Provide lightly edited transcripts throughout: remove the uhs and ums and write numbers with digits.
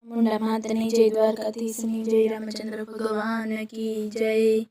मुंडा मातनी जय, द्वारकाधीशनी जय, रामचंद्र भगवान की जय।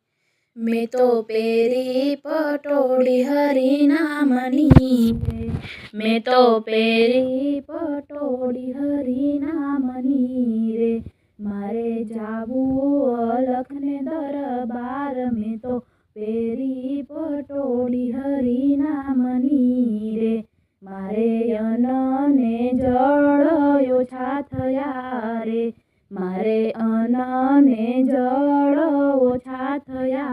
मैं तो पेरी पटोड़ी हरि नामनी रे, मैं तो पेरी पटोड़ी हरि नामनी रे। मारे जाबू अलखने दरबार, में तो पेरी पटोड़ी हरि नामनी रे। मारे अनने जळयो छा थया रे, मारे अनने जळ ओछा थया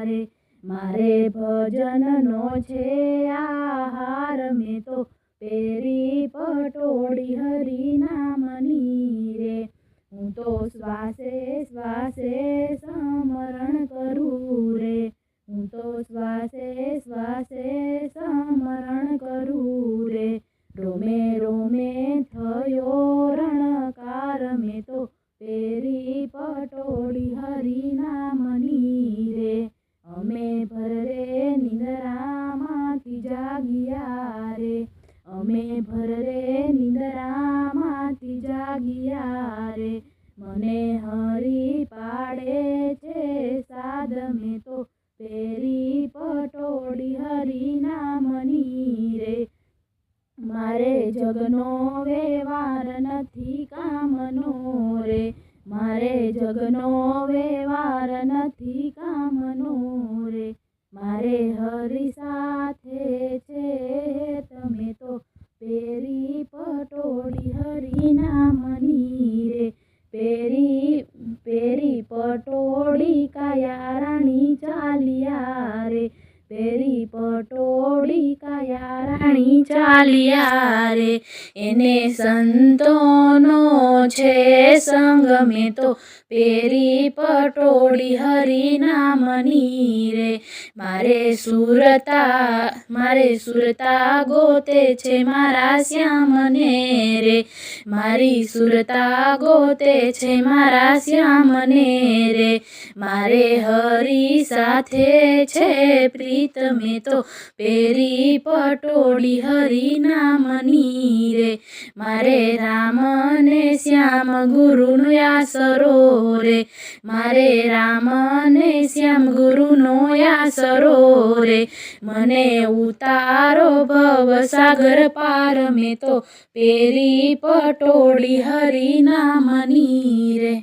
रे। मारे भजननो छे आहार, में तो पेरी पटोड़ी हरि नामनी रे। हूँ तो श्वासे श्वासे स्मरण करूँ रे, हूँ तो श्वासे श्वासे स्मरण करूँ रे। रोमे रोमे थयो रणकार, में तो पेरी पटोड़ी हरि नामनी रे। अमे भर रे निंदरामांथी जागिया रे, अमे भर रे निंदरामांथी जागिया रे। मने हरि पाड़े छे साध, में तो पेरी पटोड़ी हरि नामनी रे। मारे जगनो व्यवहार नथी कामनो रे, मारे जगनो व्यवहार नथी कामनो रे। मारे हरि साथे छे तमे तो पेरी पटोड़ी हरि नामनी रे। पेरी पेरी पटोड़ी काया राणी चालिया रे, पेरी पटोड़ी काया राणी चालिया रे। एने संतोनो छे संग, में तो पेरी पटोड़ी हरि नामनी रे। मारे सुरता गोते छे मारा श्यामने रे, मारी सुरता गोते छे मारा श्यामने रे। मारे हरि साथे छे प्रीत, में तो पेरी पटोड़ी हरि नामनी रे। मारे राम ने श्याम गुरु नो आसरो रे, मारे राम ने श्याम गुरु नो आसरो रे। मने उतारो भव सागर पार, में तो पेरी पटोड़ी हरि नामनी रे।